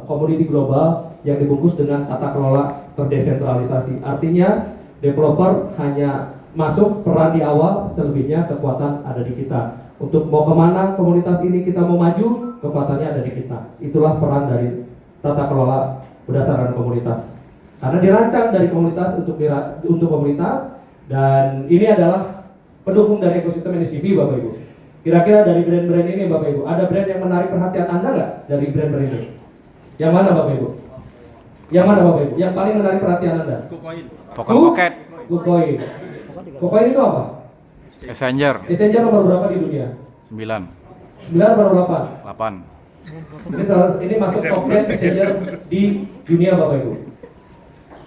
komoditi global yang dibungkus dengan tata kelola terdesentralisasi. Artinya developer hanya masuk peran di awal, selebihnya kekuatan ada di kita. Untuk mau kemana komunitas ini kita mau maju, kekuatannya ada di kita. Itulah peran dari tata kelola berdasarkan komunitas. Karena dirancang dari komunitas untuk komunitas, dan ini adalah pendukung dari ekosistem NSCP, Bapak Ibu. Kira-kira dari brand-brand ini, Bapak Ibu, ada brand yang menarik perhatian Anda nggak dari brand-brand ini? Yang mana, Bapak Ibu? Yang mana, Bapak Ibu? Yang paling menarik perhatian Anda? Token Pocket. KuCoin. KuCoin itu apa? Messenger. Messenger nomor berapa di dunia? 9. 9 atau 8? 8. Ini masuk top 10 messenger di dunia, Bapak Ibu.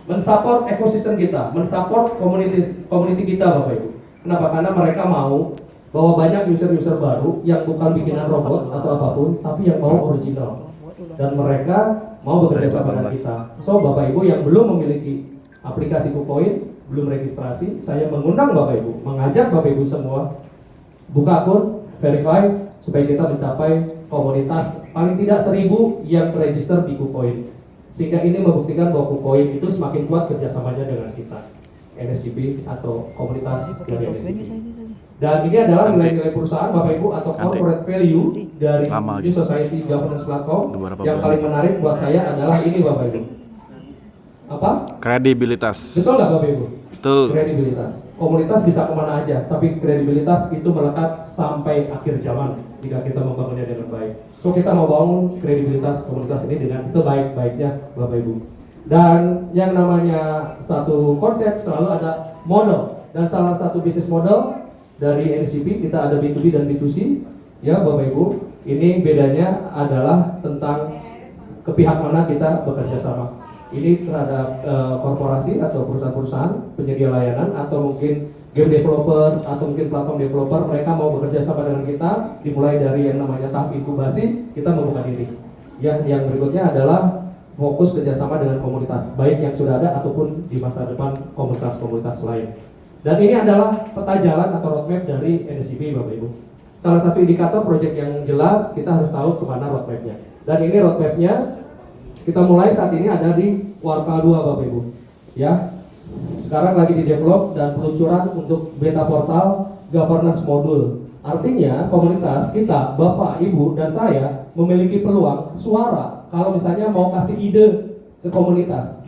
Mensupport ekosistem kita, mensupport community kita, Bapak Ibu. Kenapa? Karena mereka mau bahwa banyak user-user baru yang bukan bikinan robot atau apapun, tapi yang mau original. Dan mereka mau bekerja sama dengan kita. So, Bapak Ibu yang belum memiliki aplikasi KuCoin, belum registrasi, saya mengundang Bapak Ibu, mengajak Bapak Ibu semua buka akun, verify, supaya kita mencapai komunitas paling tidak 1.000 yang terregister di KuCoin. Sehingga ini membuktikan bahwa KuCoin itu semakin kuat kerjasamanya dengan kita, NSCP atau komunitas dari NSCP. Dan ini adalah nilai-nilai perusahaan, Bapak Ibu, atau corporate value dari New Society Governance Platform. Yang paling menarik buat saya adalah ini, Bapak Ibu. Apa? Kredibilitas. Betul nggak, Bapak Ibu? Betul. Kredibilitas. Komunitas bisa kemana aja, tapi kredibilitas itu melekat sampai akhir zaman jika kita membangunnya dengan baik. So, kita mau bangun kredibilitas komunitas ini dengan sebaik-baiknya, Bapak Ibu. Dan yang namanya satu konsep selalu ada model, dan salah satu bisnis model dari NSCP kita ada B2B dan B2C, ya Bapak Ibu. Ini bedanya adalah tentang ke pihak mana kita bekerja sama. Ini terhadap korporasi atau perusahaan-perusahaan penyedia layanan, atau mungkin game developer atau mungkin platform developer, mereka mau bekerja sama dengan kita. Dimulai dari yang namanya tahap inkubasi, kita membuka diri. Ya, yang berikutnya adalah fokus kerjasama dengan komunitas, baik yang sudah ada ataupun di masa depan komunitas-komunitas lain. Dan ini adalah peta jalan atau roadmap dari NSCP, Bapak Ibu. Salah satu indikator proyek yang jelas, kita harus tahu kemana roadmapnya. Dan ini roadmapnya kita mulai saat ini ada di kuartal 2, Bapak Ibu. Ya, sekarang lagi di develop dan peluncuran untuk beta portal governance module. Artinya komunitas kita, Bapak, Ibu, dan saya memiliki peluang suara kalau misalnya mau kasih ide ke komunitas.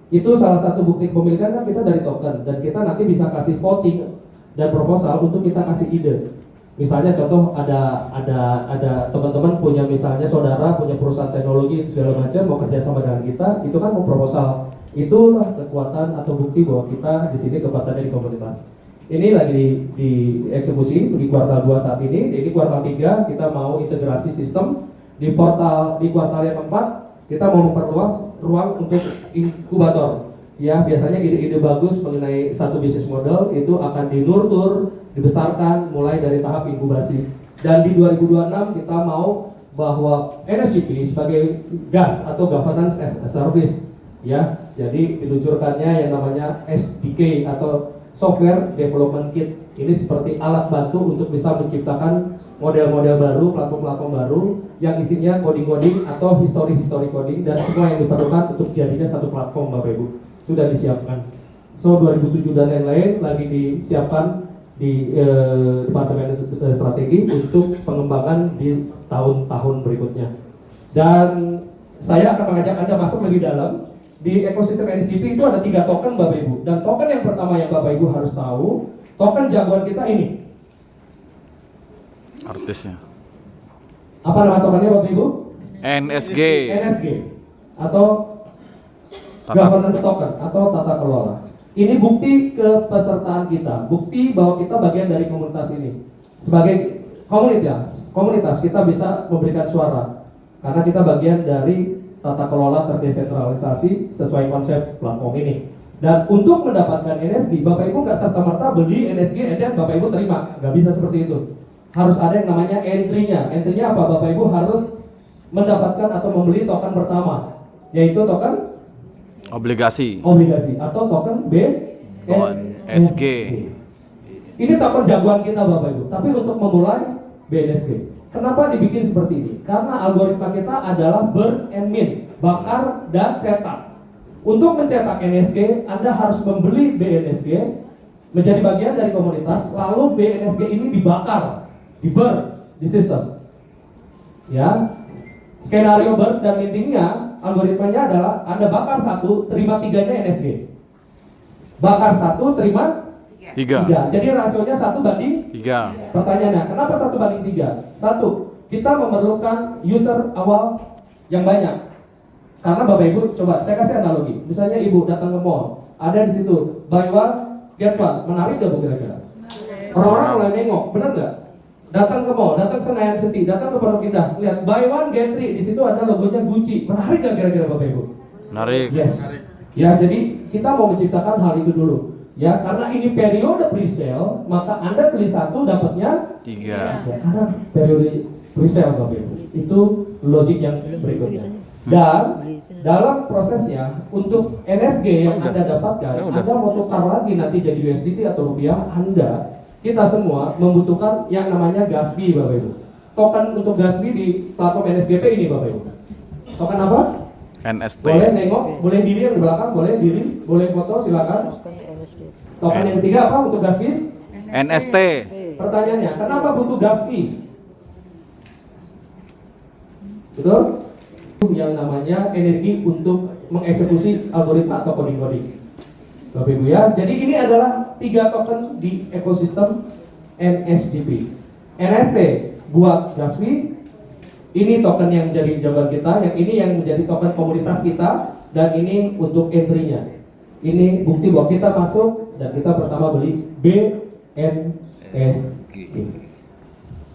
Itu salah satu bukti kepemilikan kan kita dari token, dan kita nanti bisa kasih voting dan proposal untuk kita kasih ide. Misalnya contoh ada teman-teman punya, misalnya saudara punya perusahaan teknologi segala macam mau kerjasama dengan kita, itu kan mau proposal. Itulah kekuatan atau bukti bahwa kita di sini kekuatannya di komunitas. Ini lagi di eksekusi di kuartal 2 saat ini. Jadi kuartal 3 kita mau integrasi sistem. Di kuartal yang keempat kita mau memperluas ruang untuk inkubator. Ya, biasanya ide-ide bagus mengenai satu bisnis model itu akan dinurtur, dibesarkan mulai dari tahap inkubasi. Dan di 2026 kita mau bahwa NSCP sebagai GaaS atau Governance as a Service, ya. Jadi diluncurkannya yang namanya SDK atau Software Development Kit. Ini seperti alat bantu untuk bisa menciptakan model-model baru, platform-platform baru yang isinya coding-coding atau history coding, dan semua yang diperlukan untuk jadinya satu platform, Bapak Ibu, sudah disiapkan. So 2007 dan lain-lain lagi disiapkan di Departemen Strategi untuk pengembangan di tahun-tahun berikutnya. Dan saya akan mengajak Anda masuk lebih dalam. Di ekosistem NSCP itu ada 3 token, Bapak Ibu. Dan token yang pertama yang Bapak Ibu harus tahu, token jagoan kita ini. Artisnya. Apa nama tokennya, Bapak Ibu? NSG. NSG atau Governance Token atau tata kelola. Ini bukti kepesertaan kita, bukti bahwa kita bagian dari komunitas ini. Sebagai komunitas kita bisa memberikan suara karena kita bagian dari tata kelola terdesentralisasi sesuai konsep platform ini. Dan untuk mendapatkan NSG, Bapak Ibu nggak serta-merta beli NSG dan Bapak Ibu terima, nggak bisa seperti itu. Harus ada yang namanya entry-nya. Entry-nya apa? Bapak Ibu harus mendapatkan atau membeli token pertama, yaitu token obligasi atau token BNSG. Ini token jagoan kita, Bapak Ibu. Tapi untuk memulai BNSG. Kenapa dibikin seperti ini? Karena algoritma kita adalah burn and mint, bakar dan cetak. Untuk mencetak NSG, Anda harus membeli BNSG, menjadi bagian dari komunitas, lalu BNSG ini dibakar, di-burn di sistem. Ya, skenario burn dan mintingnya, algoritmanya adalah Anda bakar 1, terima 3-nya NSG. Bakar 1, terima 3. Jadi rasionya 1:3. Pertanyaannya, kenapa 1:3? 1, kita memerlukan user awal yang banyak. Karena Bapak Ibu, coba saya kasih analogi. Misalnya Ibu datang ke mall, ada di situ buy one get one, menarik gak Bu kira-kira? Orang-orang mulai nengok, benar nggak? Datang ke mall, datang Senayan City, datang ke Pondok Indah, lihat buy one get three, di situ ada logonya Gucci, menarik gak kira-kira Bapak Ibu? Menarik. Yes. Ya, jadi kita mau menciptakan hal itu dulu. Ya, karena ini periode pre-sale, maka Anda beli 1 dapatnya 3. ya, karena periode pre-sale Bapak Ibu. Itu logik yang berikutnya. Dan dalam prosesnya untuk NSG yang Anda dapatkan, Anda mau tukar lagi nanti jadi USDT atau rupiah, kita semua membutuhkan yang namanya gas fee Bapak Ibu. Token untuk gas fee di platform NSGP ini Bapak Ibu. Token apa? NST. Boleh nengok, boleh diri yang di belakang, boleh diri, boleh foto, silakan. Token yang ketiga apa untuk gas fee? NST. Pertanyaannya, kenapa butuh gas fee? Betul? Yang namanya energi untuk mengeksekusi algoritma atau coding-coding. Bapak Ibu ya, jadi ini adalah 3 token di ekosistem NSGP. NST buat gas fee, ini token yang menjadi jawaban kita, yang ini yang menjadi token komunitas kita, dan ini untuk entry-nya. Ini bukti bahwa kita masuk dan kita pertama beli BNSG.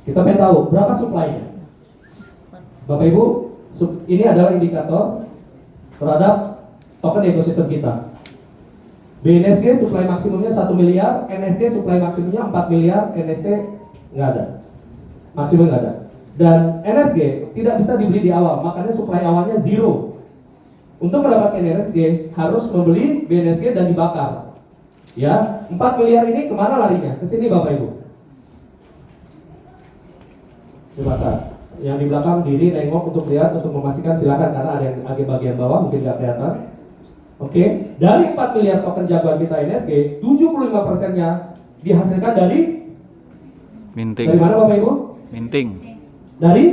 Kita pengen tahu berapa supply-nya. Bapak Ibu, ini adalah indikator terhadap token ekosistem kita. BNSG supply maksimumnya 1 miliar, NSG supply maksimumnya 4 miliar, NST nggak ada. Maksimum nggak ada. Dan NSG tidak bisa dibeli di awal, makanya supply awalnya 0. Untuk mendapatkan NSG harus membeli BNSG dan dibakar. Ya, 4 miliar ini kemana larinya? Ke sini Bapak Ibu. Dibakar. Yang di belakang diri nengok untuk lihat, untuk memastikan silakan, karena ada yang agak bagian bawah mungkin nggak kelihatan. Oke, dari 4 miliar token jagoan kita NSG, 75%-nya dihasilkan dari Minting. Dari mana Bapak Ibu? Minting. Dari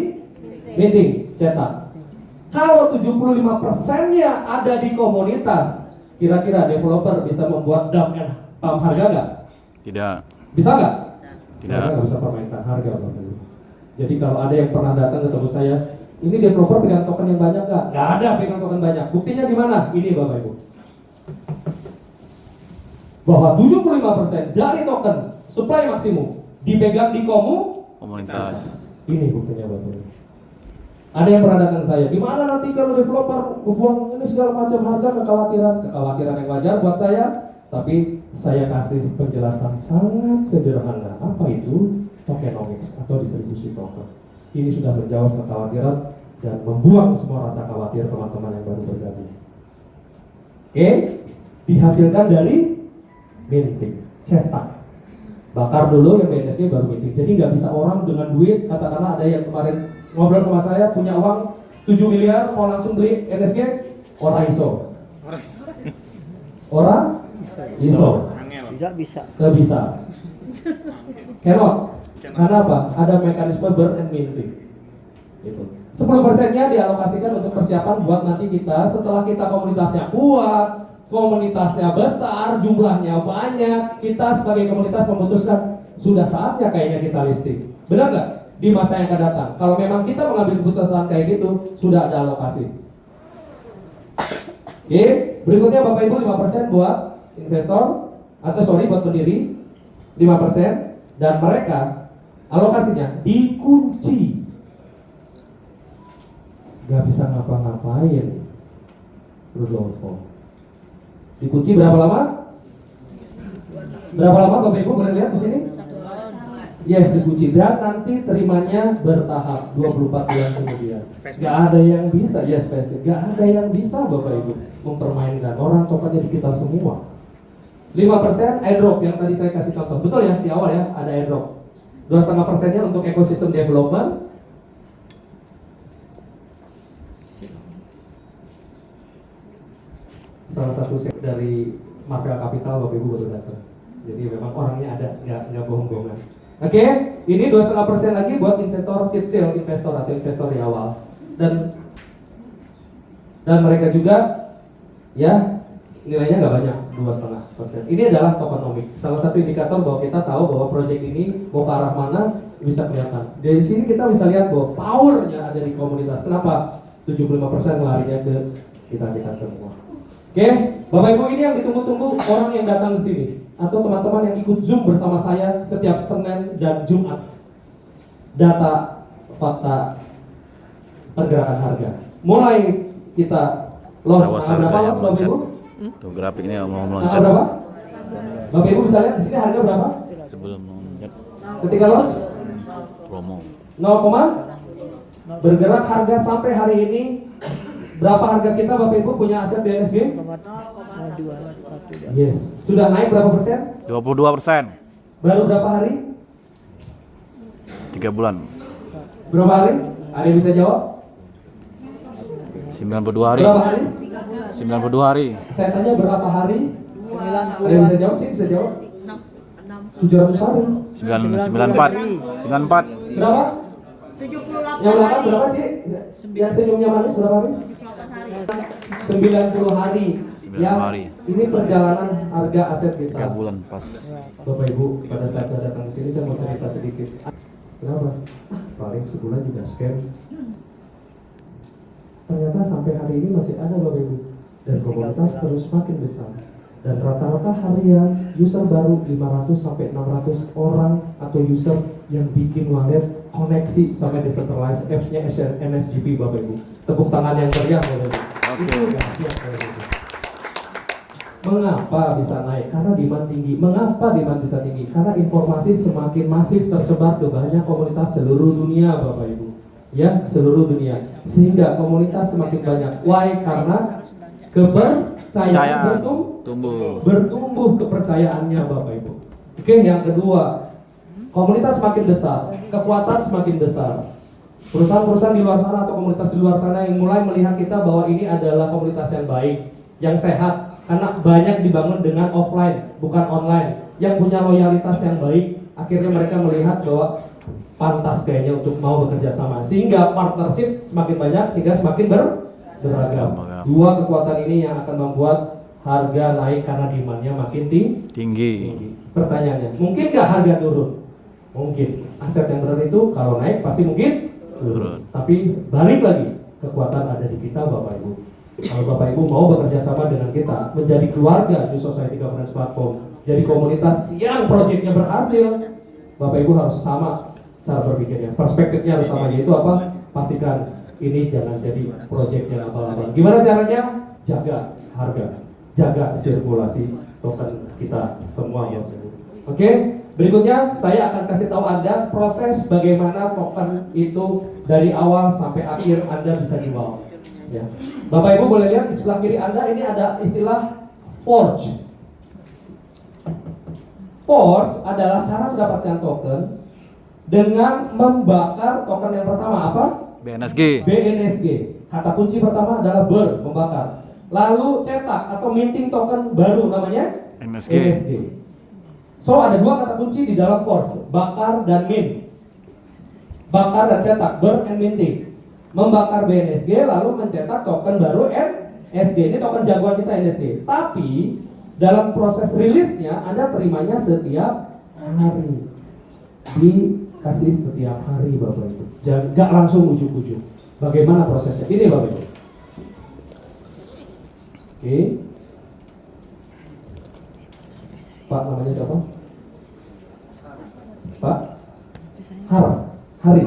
minting, cetak. Kalau 75%-nya ada di komunitas, kira-kira developer bisa membuat dump and pump harga nggak? Tidak. Bisa nggak? Tidak. Mereka nggak bisa permainkan harga Bapak Ibu. Jadi kalau ada yang pernah datang ketemu saya, ini developer pegang token yang banyak nggak? Nggak ada pegang token banyak. Buktinya di mana? Ini Bapak Ibu. Bahwa 75% dari token supply maksimum dipegang di Komunitas. Ini buktinya Bapak Ibu. Ada yang pernah datang ke saya, gimana nanti kalau developer buang ini segala macam harga, kekhawatiran yang wajar buat saya, tapi saya kasih penjelasan sangat sederhana. Apa itu tokenomics atau distribusi token? Ini sudah menjawab kekhawatiran dan membuang semua rasa khawatir teman-teman yang baru bergabung. Oke, dihasilkan dari minting, cetak. Bakar dulu yang BNSG baru minting. Jadi nggak bisa orang dengan duit, katakanlah ada yang kemarin ngobrol sama saya punya uang 7 miliar mau langsung beli NSG, orang iso. Orang iso. Tidak bisa. Nggak bisa. Cannot. Karena apa? Ada mekanisme burn and minting. Gitu. 10%-nya dialokasikan untuk persiapan buat nanti kita setelah kita komunitasnya kuat, komunitasnya besar, jumlahnya banyak, kita sebagai komunitas memutuskan sudah saatnya kayaknya kita listing. Benar nggak? Di masa yang akan datang. Kalau memang kita mengambil keputusan kayak gitu, sudah ada alokasi. Oke, berikutnya Bapak Ibu 5% buat investor, buat pendiri, 5%, dan mereka alokasinya dikunci. Gak bisa ngapa-ngapain, Rudolfo. Dikunci berapa lama? Berapa lama Bapak Ibu boleh lihat di sini? Yes, dikunci dan nanti terimanya bertahap 24 bulan kemudian. Gak ada yang bisa, yes pasti. Gak ada yang bisa Bapak Ibu mempermainkan. Orang tokennya di kita semua. 5% airdrop yang tadi saya kasih contoh. Betul ya, di awal ya ada airdrop. 2,5%-nya untuk ekosistem development, salah satu dari Marvel Capital Bapak Ibu baru datang. Jadi memang orangnya ada, nggak bohong-bohongan. Oke, ini 2,5% lagi buat investor seed sale, investor atau investor di awal. Dan mereka juga ya nilainya nggak banyak, 2,5%. Ini adalah tokenomic, salah satu indikator bahwa kita tahu bahwa proyek ini mau ke arah mana bisa kelihatan. Dari sini kita bisa lihat bahwa powernya ada di komunitas. Kenapa? 75% larinya ke kita semua. Oke, Bapak Ibu, ini yang ditunggu-tunggu orang yang datang ke sini atau teman-teman yang ikut Zoom bersama saya setiap Senin dan Jumat. Data, fakta, pergerakan harga. Mulai kita launch berapa launch Bapak Ibu? Tuh grafik ini mau Angka meloncat. berapa? Bapak Ibu bisa lihat di sini harga berapa? Sebelum meloncat Ketika launch promo. 0, bergerak harga sampai hari ini. Berapa harga kita Bapak Ibu punya aset BNSG? 0,212. Yes. Sudah naik berapa persen? 22%. Baru berapa hari? 3 bulan. Berapa hari? Ada yang bisa jawab? 92 hari. Berapa hari? 92 hari. Saya tanya berapa hari? 90. Ada yang bisa jawab sih? Bisa jawab? 700 hari. 94. 94. Berapa? Yang belakang berapa sih? Yang senyumnya manis berapa hari? 90 hari. 90 Ya, hari. ini perjalanan harga aset 3 kita. bulan pas. Bapak Ibu, pada saat saya datang ke sini saya mau cerita sedikit. Kenapa? Paling sebulan juga scam. Ternyata sampai hari ini masih ada Bapak Ibu. Dan komunitas terus makin besar. Dan rata-rata harian user baru 500 sampai 600 orang atau user yang bikin wallet koneksi sampai decentralized apps-nya NSGP Bapak Ibu. Tepuk tangan yang meriah Bapak Ibu. Oke. Itu dahsyat Bapak Ibu. Mengapa bisa naik? Karena demand tinggi. Mengapa demand bisa tinggi? Karena informasi semakin masif tersebar ke banyak komunitas seluruh dunia Bapak Ibu. Ya, seluruh dunia. Sehingga komunitas semakin banyak. Why? Karena kepercayaan bertumbuh kepercayaannya Bapak Ibu. Oke, yang kedua, komunitas semakin besar, kekuatan semakin besar. Perusahaan-perusahaan di luar sana atau komunitas di luar sana yang mulai melihat kita bahwa ini adalah komunitas yang baik, yang sehat, karena banyak dibangun dengan offline, bukan online, yang punya loyalitas yang baik. Akhirnya mereka melihat bahwa pantas kayaknya untuk mau bekerja sama, sehingga partnership semakin banyak, sehingga semakin beragam. Dua kekuatan ini yang akan membuat harga naik karena demandnya makin Tinggi. Pertanyaannya, mungkin nggak harga turun? Mungkin. Aset yang benar itu kalau naik pasti mungkin turun. Tapi balik lagi, kekuatan ada di kita Bapak Ibu. Kalau Bapak Ibu mau bekerja sama dengan kita, menjadi keluarga New Society Governance Platform, jadi komunitas yang proyeknya berhasil, Bapak Ibu harus sama cara berpikirnya, perspektifnya harus sama, yaitu apa? Pastikan ini jangan jadi proyek yang abal-abal. Gimana caranya? Jaga harga, jaga sirkulasi token kita semua ya. Oke, berikutnya saya akan kasih tahu Anda proses bagaimana token itu dari awal sampai akhir Anda bisa jual. Ya. Bapak Ibu boleh lihat di sebelah kiri Anda ini ada istilah forge. Forge adalah cara mendapatkan token dengan membakar token yang pertama apa? BNSG. BNSG. Kata kunci pertama adalah membakar. Lalu cetak atau minting token baru namanya NSG. So ada dua kata kunci di dalam forge, bakar dan mint. Bakar dan cetak, burn and minting. Membakar BNSG lalu mencetak token baru NSG. Ini token jagoan kita NSG. Tapi dalam proses rilisnya Anda terimanya setiap hari. Dikasih setiap hari Bapak Ibu. Jangan nggak langsung ujuk-ujuk. Bagaimana prosesnya? Ini Bapak Ibu. Oke. Pak namanya siapa? Pak Hari.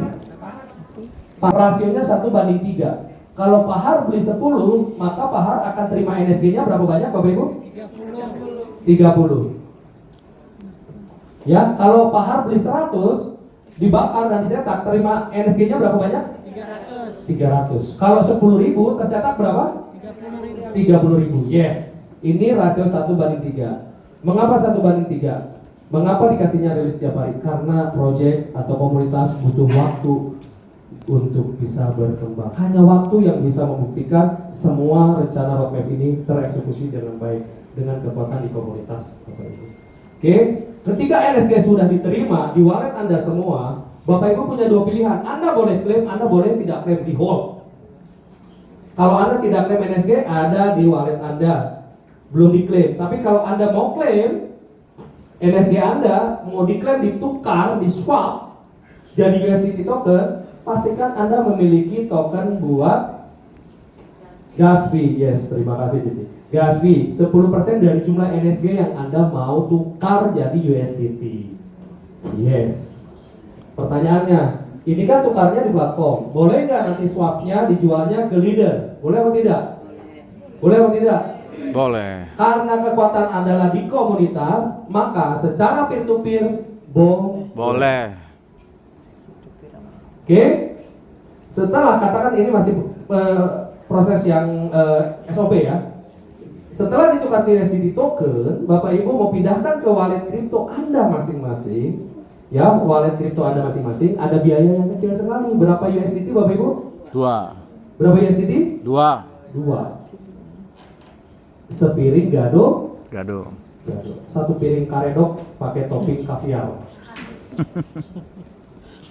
Pak rasionya 1:3. Kalau Pak Har beli 10, maka Pak Har akan terima NSG-nya berapa banyak Bapak Ibu? 30. Ya, kalau Pak Har beli 100, dibakar dan dicetak, terima NSG-nya berapa banyak? 300. Kalau 10.000 tercetak berapa? 30.000. Yes. Ini rasio 1:3. Mengapa 1:3? Mengapa dikasihnya rilis setiap hari? Karena proyek atau komunitas butuh waktu untuk bisa berkembang. Hanya waktu yang bisa membuktikan semua rencana roadmap ini tereksekusi dengan baik dengan kekuatan di komunitas Bapak Ibu. Oke, ketika NSG sudah diterima di wallet Anda semua, Bapak Ibu punya dua pilihan. Anda boleh klaim, Anda boleh tidak klaim di hold. Kalau Anda tidak klaim NSG, ada di wallet Anda, belum diklaim. Tapi kalau Anda mau klaim NSG Anda, mau diklaim, ditukar, di swap jadi USDT token, pastikan Anda memiliki token buat gas fee. Yes, terima kasih Cici. Gas fee 10% dari jumlah NSG yang Anda mau tukar jadi USDT. Yes. Pertanyaannya, ini kan tukarnya di platform. Boleh nggak nanti swapnya dijualnya ke leader? Boleh atau tidak? Boleh atau tidak? Boleh. Karena kekuatan adalah di komunitas, maka secara peer-to-peer Boleh. Oke? Setelah katakan ini masih proses yang SOP ya. Setelah ditukar ke USDT token, Bapak Ibu mau pindahkan ke wallet kripto Anda masing-masing. Ya, wallet kripto Anda masing-masing ada biaya yang kecil sekali. Berapa USDT Bapak Ibu? 2. Berapa USDT? 2. 2. Sepiring gado. Gado. Satu piring karedok pakai topping kaviar.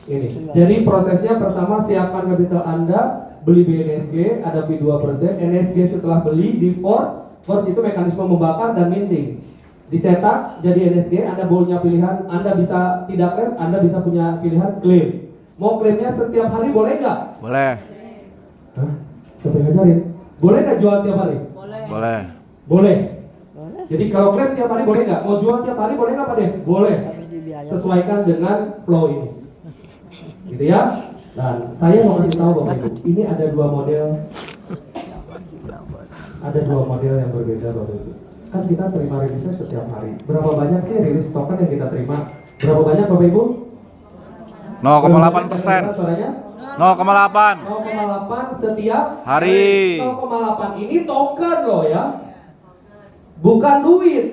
Ini. Jadi prosesnya pertama siapkan kapital Anda, beli BNSG, ada fee 2%. NSG setelah beli di forge itu mekanisme membakar dan minting. Dicetak jadi NSG, Anda punya pilihan, Anda bisa tidak klaim, Anda bisa punya pilihan klaim. Mau klaimnya setiap hari boleh nggak? Boleh. Hah? Siapa yang ngajarin? Boleh nggak jual tiap hari? Boleh. Boleh. Jadi kalau klaim tiap hari boleh nggak? Mau jual tiap hari boleh nggak Pak De? Boleh. Sesuaikan dengan flow ini. Gitu ya. Dan saya mau kasih tahu Bapak Ibu, ini ada dua model. Ada dua model yang berbeda Bapak Ibu. Kan kita terima rilisnya setiap hari. Berapa banyak sih rilis token yang kita terima? Berapa banyak Bapak Ibu? 0,8%. Suaranya? 0,8 0,8 setiap hari. 0,8 ini token loh ya. Bukan duit.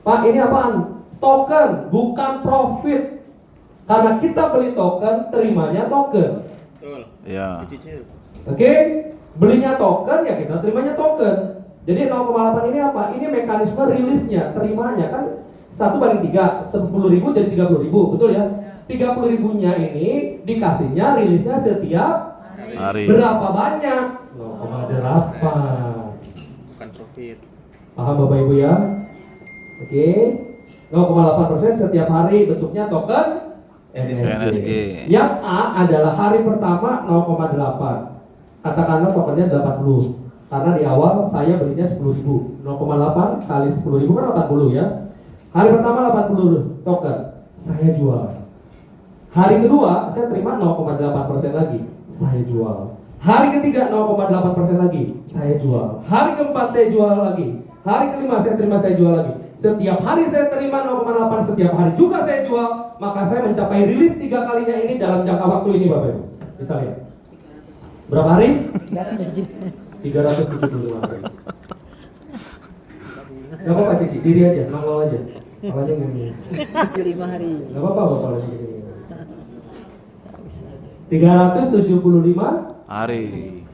Pak, ini apaan? Token, bukan profit. Karena kita beli token, terimanya token. Iya. Oke? Belinya token, ya kita terimanya token. Jadi 0,8 ini apa? Ini mekanisme rilisnya, terimanya kan 1/3, 10.000 jadi 30.000, betul ya? 30.000-nya ini dikasihnya rilisnya setiap Hari. berapa banyak? 0,8. Bukan profit. Paham Bapak Ibu ya? Oke. 0,8% setiap hari bentuknya token NSG. Yang A adalah hari pertama 0,8. Katakanlah tokennya 80. Karena di awal saya belinya 10.000. 0,8 kali 10.000 kan 80 ya. Hari pertama 80 token, saya jual. Hari kedua saya terima 0,8% lagi, saya jual. Hari ketiga 0,8% lagi, saya jual. Hari keempat saya jual lagi. Hari kelima saya terima, saya jual lagi. Setiap hari saya terima 0,8, setiap hari juga saya jual. Maka saya mencapai rilis 3 kalinya ini dalam jangka waktu ini Bapak Ibu. Bisa lihat. Berapa hari? 375 hari. Gak apa-apa Cici, diri aja, nongol aja. Apalagi ngomong. 75 hari. Gak apa-apa Bapak lagi gini. 375 Hari.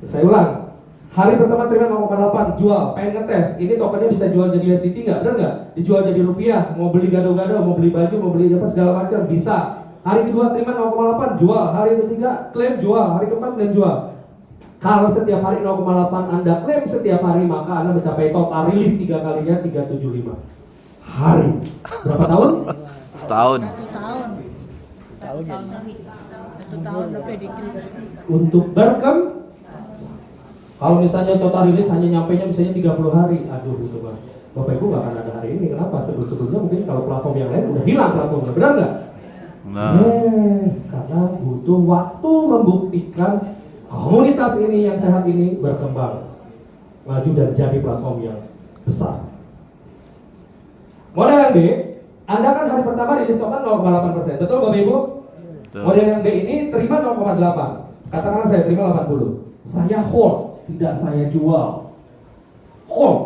Saya ulang. Hari pertama terima 0,8, jual, pengen ngetes. Ini tokennya bisa jual jadi USDT nggak? Benar nggak? Dijual jadi rupiah, mau beli gado-gado, mau beli baju, mau beli apa segala macam bisa. Hari kedua terima 0,8, jual. Hari ketiga klaim jual. Hari keempat klaim jual. Kalau setiap hari 0,8 Anda klaim setiap hari, maka Anda mencapai total rilis 3 kalinya 375 hari. Berapa tahun? Setahun. Untuk kalau misalnya total rilis hanya nyampainya misalnya 30 hari, aduh itu mah Bapak Ibu nggak akan ada hari ini. Kenapa? Sebelum-sebelumnya mungkin kalau platform yang lain udah hilang platformnya, benar nggak? Nah. Yes, karena butuh waktu membuktikan komunitas ini yang sehat ini berkembang, maju dan jadi platform yang besar. Model yang B, Anda kan hari pertama rilis token 0,8%, betul Bapak Ibu? Betul. Model yang B ini terima 0,8. Katakanlah saya terima 80. Saya hold, tidak saya jual. Hold.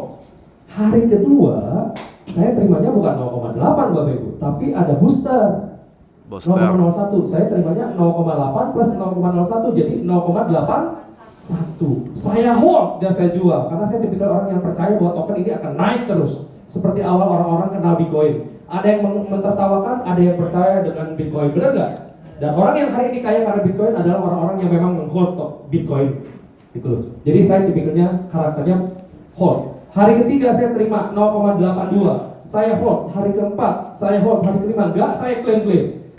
Hari kedua, saya terimanya bukan 0,8 Bapak Ibu, tapi ada booster. Booster. 0,01. Saya terimanya 0,8 plus 0,01 jadi 0,81. Saya hold dan saya jual karena saya tipikal orang yang percaya bahwa token ini akan naik terus. Seperti awal orang-orang kenal Bitcoin. Ada yang mentertawakan, ada yang percaya dengan Bitcoin, benar nggak? Dan orang yang hari ini kaya karena Bitcoin adalah orang-orang yang memang meng-hold Bitcoin. Gitu loh. Jadi saya tipikalnya karakternya hold. Hari ketiga saya terima 0,82. Saya hold. Hari keempat saya hold. Hari kelima enggak, saya klaim.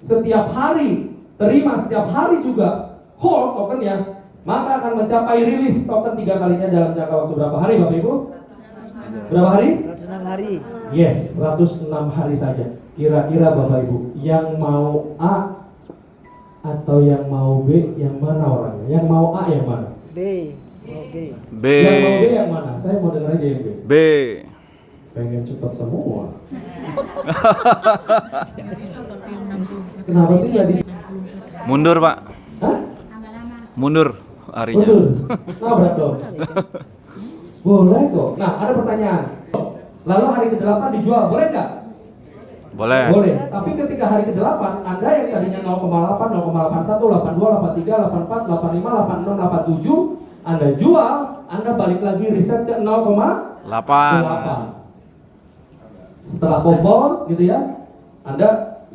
Setiap hari terima, setiap hari juga hold tokennya, maka akan mencapai rilis token 3 kalinya dalam jangka waktu berapa hari Bapak Ibu? Berapa hari? 106 hari. Yes, 106 hari saja. Kira-kira Bapak Ibu, yang mau A atau yang mau B, yang mana orangnya? Yang mau A yang mana? B. Oke. B. Yang mau B yang mana? Saya mau dengar aja yang B. B. Pengen cepat semua. Kenapa sih nggak di? Mundur, Pak. Hah? Mundur harinya. Betul. Nabrak dong. Boleh kok. Nah, ada pertanyaan. Lalu hari ke-8 dijual, boleh nggak? Boleh. Boleh. Tapi ketika hari ke-8, Anda yang tadinya 0,8, 0,81, 82, 83, 84, 85, 86, 87, Anda jual, Anda balik lagi riset ke 0,8. 8. Setelah kompor gitu ya, Anda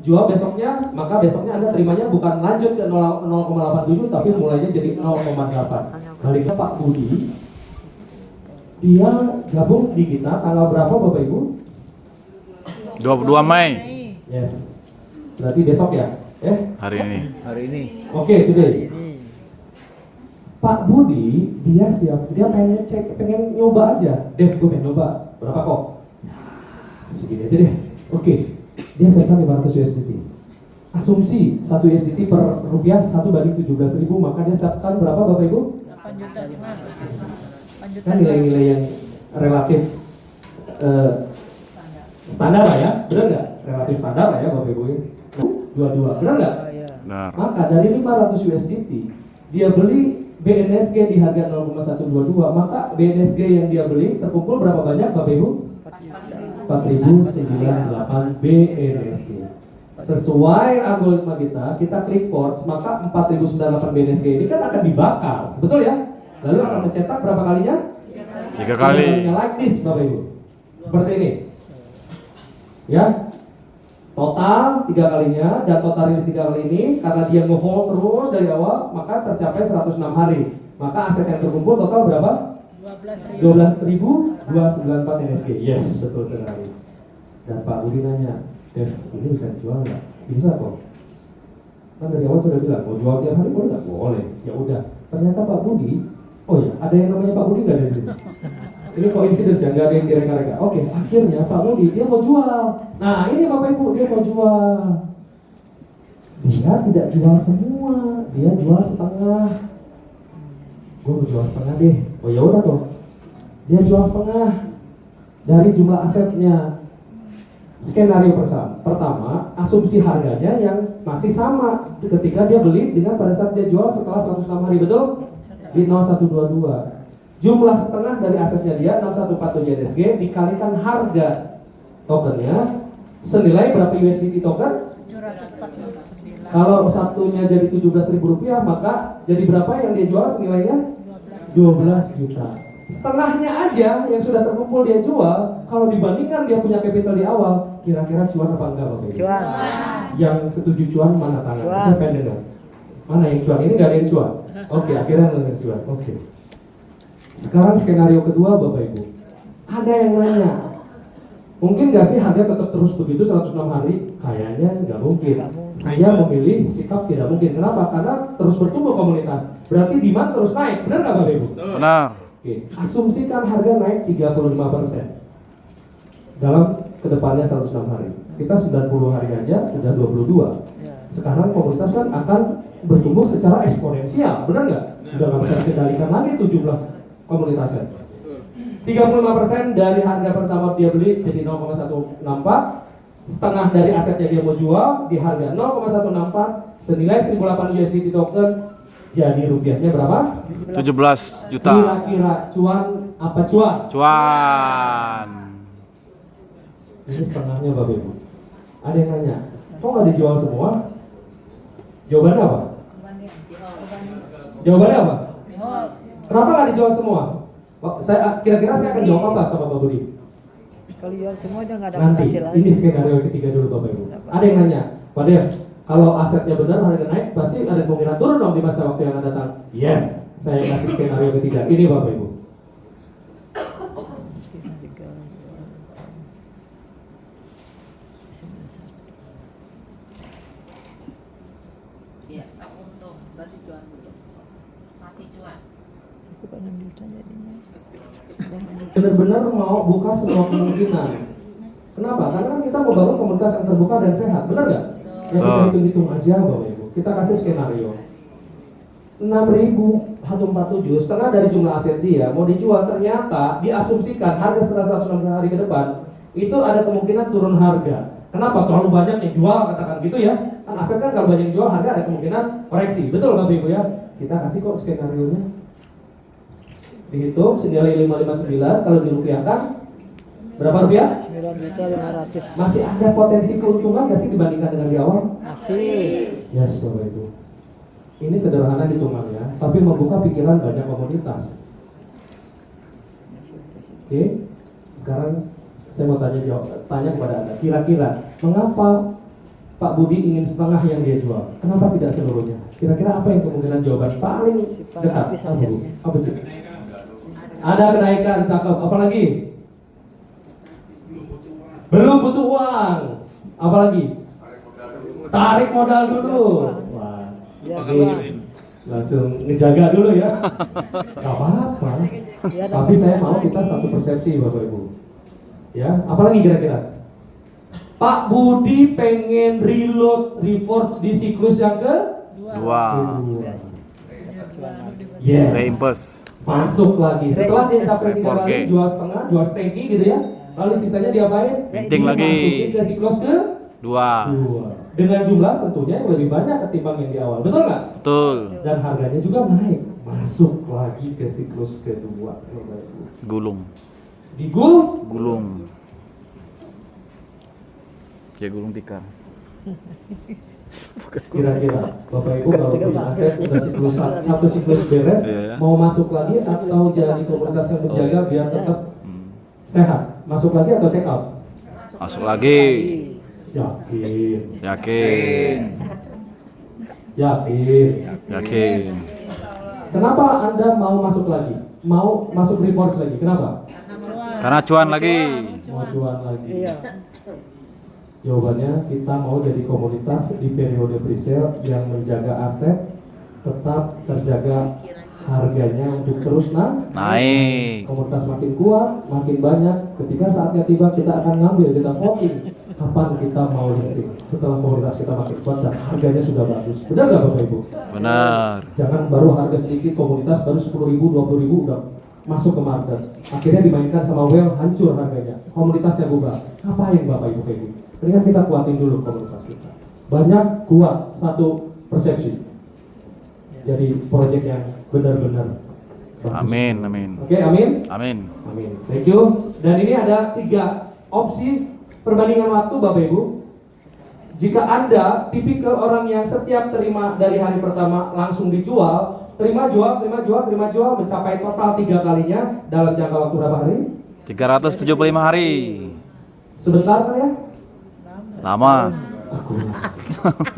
jual besoknya, maka besoknya Anda terimanya bukan lanjut ke 0,87 tapi mulainya jadi 0,8. Baliknya Pak Budi, dia gabung di kita tanggal berapa Bapak Ibu? 22 Mei Yes. Berarti besok ya? hari ini. Hari ini. Oke, today. Ini. Pak Budi, dia siap, dia pengen cek, pengen nyoba aja. Dev, gue pengen nyoba. Berapa kok? Segini aja deh. Oke. Dia siapkan 500 USDT. Asumsi 1 USDT per rupiah 1:17.000, maka dia siapkan berapa Bapak Ibu? 8 juta 5. Kan nilai-nilai yang relatif standar lah ya, benar nggak? Relatif standar lah ya Bapak Ibu. Nah, 22, benar nggak? Oh, ya. Benar. Maka dari 500 USDT dia beli BNSG di harga 0,122, maka BNSG yang dia beli terkumpul berapa banyak Bapak Ibu? 4.098 BNSG. Sesuai algoritma kita klik force, maka 4.098 BNSG ini kan akan dibakar, betul ya? Lalu akan mencetak berapa kalinya? 3 kali. Like this Bapak Ibu. Seperti ini. Ya. Total 3 kalinya dan total rilis 3 kali ini karena dia nge-hold terus dari awal, maka tercapai 106 hari. Maka aset yang terkumpul total berapa? 12.294 NSG. Yes, betul sekali. Dan Pak Budi nanya, Dev, ini bisa dijual nggak? Bisa kok. Kan dari awal sudah bilang, mau jual tiap hari boleh nggak? Boleh. Ya udah. Ternyata Pak Budi, oh ya, ada yang namanya Pak Budi nggak dari sini? Ini coincidence ya, nggak ada yang direka-reka. Oke, akhirnya Pak Budi dia mau jual. Nah ini Bapak Ibu, dia mau jual. Dia tidak jual semua, dia jual setengah. Gue mau jual setengah deh. Oh ya udah dong. Dia jual setengah dari jumlah asetnya. Skenario pertama, asumsi harganya yang masih sama ketika dia beli dengan pada saat dia jual setelah 106 hari, betul? Di 0122. Jumlah setengah dari asetnya dia 6147 NSG dikalikan harga tokennya senilai berapa USDT token? 749. Kalau satunya jadi 17.000 rupiah, maka jadi berapa yang dia jual senilainya? 12 juta. Setengahnya aja yang sudah terkumpul dia jual, kalau dibandingkan dia punya capital di awal, kira-kira cuan apa enggak Bapak Ibu? Cuan. Yang setuju cuan mana tangan? Cuan. Saya pengen dengar. Mana yang cuan? Ini nggak ada yang cuan. Oke, akhirnya yang cuan. Oke. Sekarang skenario kedua Bapak Ibu. Ada yang nanya, mungkin nggak sih harga tetap terus begitu 106 hari? Kayaknya nggak mungkin. Saya memilih sikap tidak mungkin. Kenapa? Karena terus bertumbuh komunitas. Berarti demand terus naik. Benar nggak Bapak Ibu? Benar. Oke. Asumsikan harga naik 35% dalam kedepannya 106 hari. Kita 90 hari aja udah 22. Sekarang komunitas kan akan bertumbuh secara eksponensial. Benar nggak? Udah nggak bisa dikendalikan lagi tuh jumlah komunitasnya. 35% dari harga pertama dia beli jadi 0,164, setengah dari asetnya dia mau jual di harga 0,164 senilai 1.008 USDT token, jadi rupiahnya berapa? 17 juta. Kira-kira cuan apa cuan? Cuan. Ini setengahnya Bapak Ibu. Ada yang nanya, kok nggak dijual semua? Jawabannya apa? Jawabannya apa? Oh, Kenapa nggak dijual semua? Kira-kira saya akan jawab apa sama Pak Budi? Kalau jual semua udah nggak ada Nanti, hasil lagi. ini skenario ketiga dulu Bapak Ibu. Ada yang nanya, Pak Dev, kalau asetnya benar harga naik, pasti ada kemungkinan turun dong di masa waktu yang akan datang. Yes, saya kasih skenario ketiga. Ini Bapak Ibu. Iya, tak untung, masih cuan dulu. Masih cuan. Aku kan 6 juta jadinya. Benar-benar mau buka semua kemungkinan. Kenapa? Karena kan kita mau bangun komunitas yang terbuka dan sehat, benar nggak? Ya kita hitung-hitung aja Bapak Ibu. Kita kasih skenario. 6.147 setengah dari jumlah aset dia mau dijual, ternyata diasumsikan harga setelah 160 hari ke depan itu ada kemungkinan turun harga. Kenapa? Terlalu banyak yang jual, katakan gitu ya. Kan aset kan kalau banyak yang jual harga ada kemungkinan koreksi. Betul Bapak Ibu ya? Kita kasih kok skenario nya. Dihitung senilai 559, kalau dirupiahkan berapa rupiah? 9.500.000. Masih ada potensi keuntungan nggak sih dibandingkan dengan di awal? Masih. Yes Bapak Ibu. Ini sederhana hitungannya, tapi membuka pikiran banyak komunitas. Oke, sekarang saya mau tanya kepada Anda, kira-kira mengapa Pak Budi ingin setengah yang dia jual? Kenapa tidak seluruhnya? Kira-kira apa yang kemungkinan jawaban paling dekat? Habis hasilnya. Apa sih? Ada kenaikan, cakep. Apa lagi? Belum butuh uang. Apa lagi? Tarik modal dulu. Wah, ini langsung ngejaga dulu ya. Gak apa-apa. Tapi saya mau kita satu persepsi Bapak Ibu. Ya, apalagi kira-kira? Pak Budi pengen reload reforge di siklus yang ke Dua. Yes. Reimpes. Masuk lagi. Setelah dia sampai 3 4G. kali jual setengah, jual steki gitu ya. Lalu sisanya diapain? Penting lagi. Dimasukin ke siklus ke Dua. 2. Dengan jumlah tentunya yang lebih banyak ketimbang yang di awal. Betul nggak? Betul. Dan harganya juga naik. Masuk lagi ke siklus kedua. Gulung. Digul Gulung. Ya gulung tikar. kira-kira Bapak Ibu kalau punya aset udah siklus satu siklus beres, Iya. mau masuk lagi atau jadi komunitas yang menjaga biar tetap sehat? Masuk lagi atau check out? Masuk lagi. Yakin. Yakin. Yakin. Yakin. Kenapa Anda mau masuk lagi? Mau masuk reports lagi? Kenapa? Karena cuan lagi. Mau cuan lagi. Iya. Jawabannya kita mau jadi komunitas di periode presale yang menjaga aset tetap terjaga harganya untuk terus Naik. komunitas makin kuat, makin banyak. Ketika saatnya tiba kita akan ngambil, kita voting kapan kita mau listing setelah komunitas kita makin kuat dan harganya sudah bagus. Benar nggak Bapak Ibu? Benar. Jangan baru harga sedikit komunitas baru 10.000, 20.000 udah masuk ke market. Akhirnya dimainkan sama well, hancur harganya. Komunitasnya bubar. Ngapain Bapak Ibu kayak gitu? Mendingan kita kuatin dulu komunitas kita. Banyak kuat satu persepsi. Jadi proyek yang benar-benar bagus. Amin. Amin. Oke, amin. Amin. Amin. Thank you. Dan ini ada 3 opsi perbandingan waktu Bapak Ibu. Jika Anda tipikal orang yang setiap terima dari hari pertama langsung dijual, terima jual mencapai total 3 kalinya dalam jangka waktu berapa hari? 375 hari. Sebentar kan ya? Lama.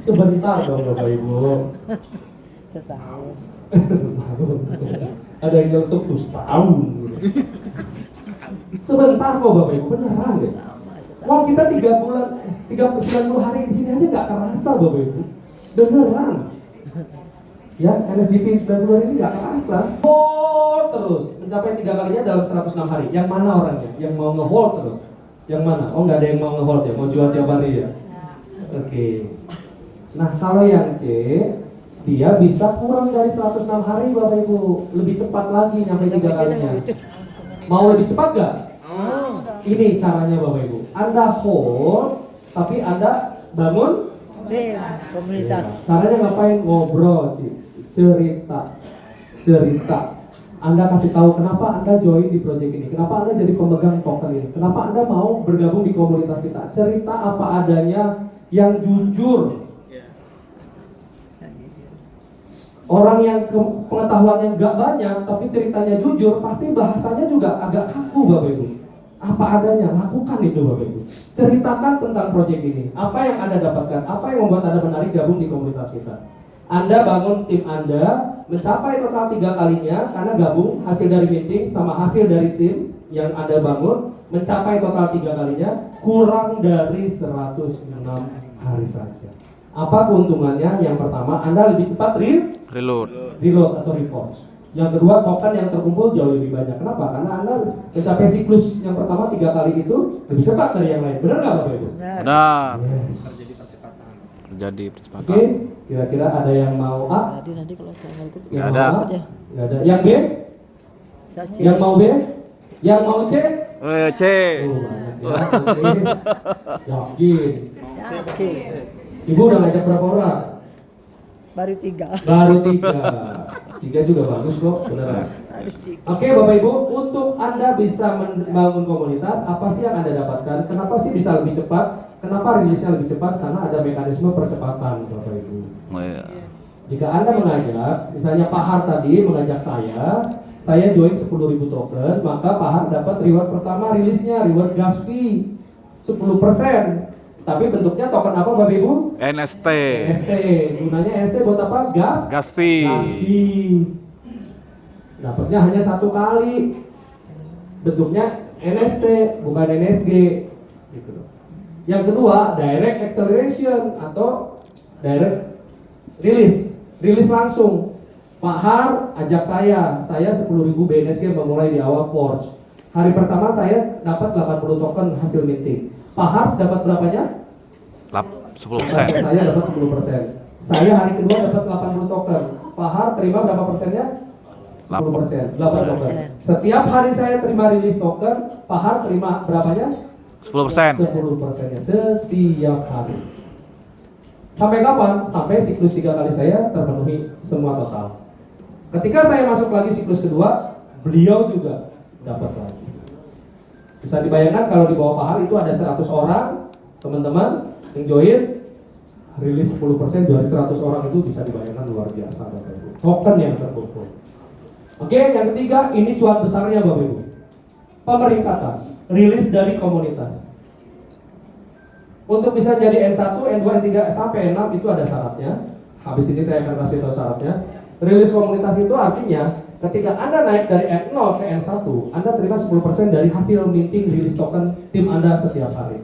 Sebentar dong Bapak Ibu. Setahun. Setahun. Ada yang nyelutuk tuh setahun. Sebentar kok Bapak Ibu, beneran deh. Mau kita 90 hari di sini aja nggak kerasa Bapak Ibu. Beneran. Ya, NSDP 90 hari ini nggak kerasa. Hold terus, mencapai 3 kalinya dalam 106 hari. Yang mana orangnya? Yang mau nge-hold terus? Yang mana? Oh nggak ada yang mau nge-hold ya, mau jual tiap hari ya? Oke. Nah kalau yang C, dia bisa kurang dari 106 hari Bapak Ibu. Lebih cepat lagi nyampe 3 kalinya. Mau lebih cepat nggak? Ini caranya Bapak Ibu. Anda hold, tapi Anda bangun Komunitas. Caranya ngapain? Ngobrol sih, cerita. Anda kasih tahu kenapa Anda join di project ini, kenapa Anda jadi pemegang token ini, kenapa Anda mau bergabung di komunitas kita. Cerita apa adanya yang jujur. Orang yang pengetahuannya nggak banyak tapi ceritanya jujur, pasti bahasanya juga agak kaku Bapak Ibu. Apa adanya, lakukan itu Bapak Ibu. Ceritakan tentang proyek ini. Apa yang Anda dapatkan, apa yang membuat Anda menarik gabung di komunitas kita. Anda bangun tim Anda mencapai total 3 kalinya karena gabung hasil dari meeting sama hasil dari tim yang Anda bangun mencapai total 3 kalinya kurang dari 106 hari saja. Apa keuntungannya? Yang pertama, Anda lebih cepat Reload. reload atau reforge. Yang kedua, token yang terkumpul jauh lebih banyak. Kenapa? Karena Anda mencapai siklus yang pertama 3 kali itu lebih cepat dari yang lain. Benar nggak Bapak Ibu? Benar. Yes. Terjadi Oke, percepatan. kira-kira ada yang mau A? Nanti kalau saya nggak ikut, Yang Nggak mau ada. A? Nggak ada. Yang B? saya C. Yang mau B? Yang mau C? C. Oh, banyak ya. Oke. Yakin. Yakin. Ibu udah ngajak berapa orang? Baru 3. Baru 3. 3 juga bagus kok, beneran. Baru 3. Oke Bapak Ibu, untuk Anda bisa membangun komunitas, apa sih yang Anda dapatkan? Kenapa sih bisa lebih cepat? Kenapa rilisnya lebih cepat? Karena ada mekanisme percepatan Bapak Ibu. Oh, iya. Jika Anda mengajak, misalnya Pak Har tadi mengajak saya join 10.000 token, maka Pak Har dapat reward pertama rilisnya, reward gas fee 10%. Tapi bentuknya token apa Bapak Ibu? NST. ST. Gunanya ST buat apa? Gas Gas fee. Dapatnya hanya 1 kali. Bentuknya NST bukan NSG. Gitu. Yang kedua, direct acceleration atau direct release. Rilis langsung. Pak Har ajak saya 10.000 BNSG memulai di awal Forge. Hari pertama saya dapat 80 token hasil meeting. Pak Har dapat berapanya? 10%. Saya dapat 10%. Saya hari kedua dapat 80 token. Pak Har terima berapa persennya? 10%. 8 token. Setiap hari saya terima rilis token, Pak Har terima berapanya? 10%. 10%-nya setiap hari. Sampai kapan? Sampai siklus 3 kali saya terpenuhi semua total. Ketika saya masuk lagi siklus kedua, beliau juga dapat lagi. Bisa dibayangkan kalau di bawah Pak Har itu ada 100 orang, teman-teman yang join, rilis 10% dari 100 orang itu bisa dibayangkan luar biasa Bapak Ibu. Token yang terkumpul. Oke, yang ketiga, ini cuan besarnya Bapak Ibu. Pemeringkatan, rilis dari komunitas. Untuk bisa jadi N1, N2, N3, sampai N6 itu ada syaratnya. Habis ini saya akan kasih tahu syaratnya. Rilis komunitas itu artinya ketika Anda naik dari N0 ke N1, Anda terima 10% dari hasil minting rilis token tim Anda setiap hari.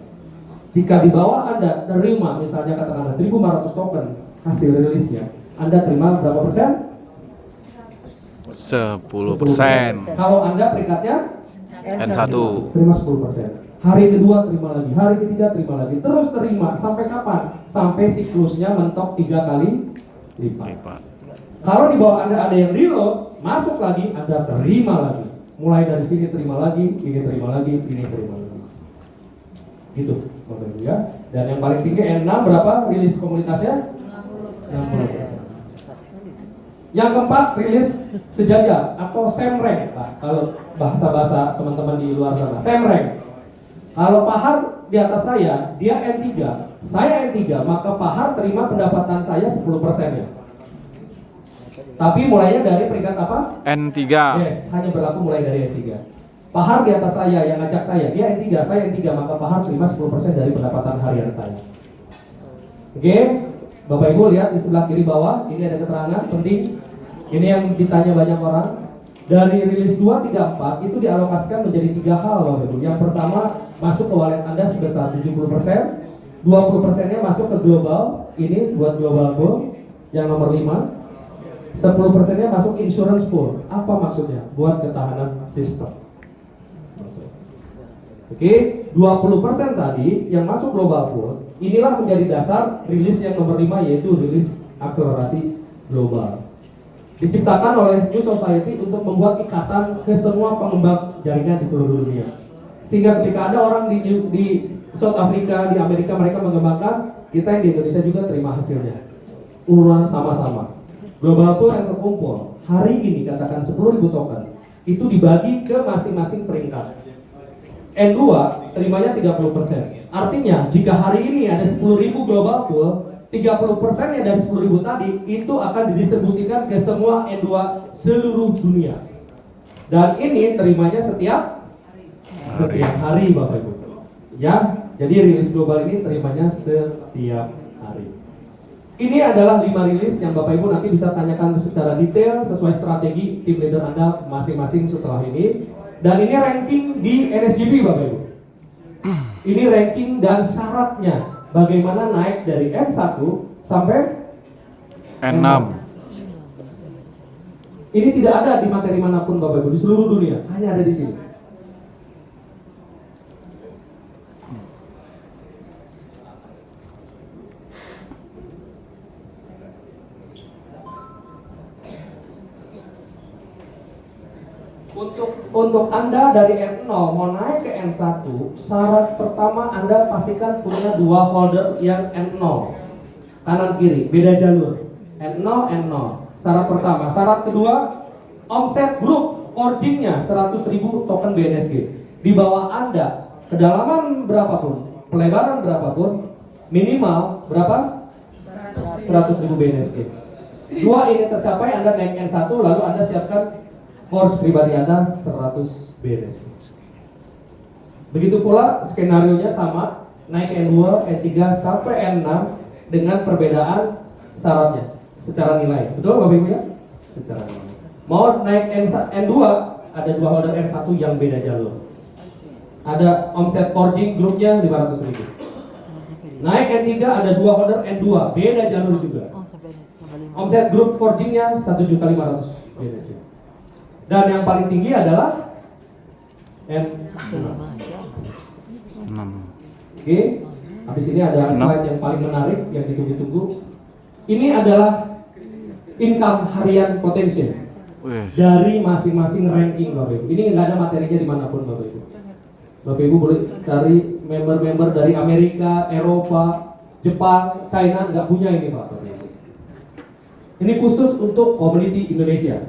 Jika di bawah Anda terima misalnya katakanlah 1.500 token hasil rilisnya, Anda terima berapa persen? 10%. Kalau Anda peringkatnya N1. terima 10%. Hari kedua terima lagi, hari ketiga terima lagi, terus terima sampai kapan? Sampai siklusnya mentok 3 kali lipat. Kalau di bawah Anda ada yang reload, masuk lagi, Anda terima lagi. Mulai dari sini terima lagi, ini terima lagi, ini terima lagi. Gitu, Bapak Ibu ya. Dan yang paling tinggi N6 berapa rilis komunitasnya? 60%. Yang keempat, rilis sejajar atau SEMrank. Nah, kalau bahasa-bahasa teman-teman di luar sana, SEMrank. Kalau Pak Har di atas saya, dia N3, saya N3, maka Pak Har terima pendapatan saya 10%-nya. Tapi mulainya dari peringkat apa? N3. Yes, hanya berlaku mulai dari N3. Pak Har di atas saya, yang ngajak saya, dia N3, saya N3, maka Pak Har terima 10% dari pendapatan harian saya. Oke, Bapak Ibu lihat di sebelah kiri bawah, ini ada keterangan penting. Ini yang ditanya banyak orang. Dari rilis 234 itu dialokasikan menjadi 3 hal Bapak Ibu. Yang pertama, masuk ke wallet Anda sebesar 70%, 20%-nya masuk ke global, ini buat global pool, yang nomor 5. 10%-nya masuk insurance pool. Apa maksudnya? Buat ketahanan sistem. Oke, 20% tadi yang masuk global pool, inilah menjadi dasar rilis yang nomor 5, yaitu rilis akselerasi global. Diciptakan oleh New Society untuk membuat ikatan ke semua pengembang jaringan di seluruh dunia. Sehingga ketika ada orang di South Africa, di Amerika, mereka mengembangkan, kita yang di Indonesia juga terima hasilnya. Urunan sama-sama. Global pool yang terkumpul hari ini katakan 10.000 token itu dibagi ke masing-masing peringkat. N2 terimanya 30%. Artinya jika hari ini ada 10.000 global pool, 30% dari 10.000 tadi itu akan didistribusikan ke semua N2 seluruh dunia. Dan ini terimanya setiap hari Bapak Ibu. Ya, jadi rilis global ini terimanya setiap hari. Ini adalah 5 rilis yang Bapak Ibu nanti bisa tanyakan secara detail sesuai strategi tim leader Anda masing-masing setelah ini. Dan ini ranking di NSGP Bapak Ibu. Ini ranking dan syaratnya bagaimana naik dari N1 sampai N6. Ini tidak ada di materi manapun Bapak Ibu di seluruh dunia, hanya ada di sini. Untuk Anda dari N0 mau naik ke N1, syarat pertama Anda pastikan punya 2 holder yang N0 kanan kiri, beda jalur. N0 N0. Syarat pertama. Syarat kedua, omset grup forgingnya 100.000 token BNSG. Di bawah Anda, kedalaman berapapun, pelebaran berapapun, minimal berapa? 100.000 BNSG. 2 ini tercapai, Anda naik N1, lalu Anda siapkan forge pribadi Anda 100 BNSG. Begitu pula skenario-nya sama, naik N2, N3 sampai N6 dengan perbedaan syaratnya secara nilai. Betul Bapak Ibu ya? Secara nilai. Mau naik N2, ada 2 holder N1 yang beda jalur. Ada omset forging grupnya 500.000. Naik N3 ada 2 holder N2, beda jalur juga. Omset grup forgingnya 1.500.000 BNSG. Dan yang paling tinggi adalah N6. Oke, habis ini ada slide yang paling menarik yang ditunggu-tunggu. Ini adalah income harian potensial dari masing-masing ranking Bapak Ibu. Ini nggak ada materinya dimanapun Bapak Ibu. Bapak Ibu boleh cari member-member dari Amerika, Eropa, Jepang, China, nggak punya ini Pak. Ini khusus untuk community Indonesia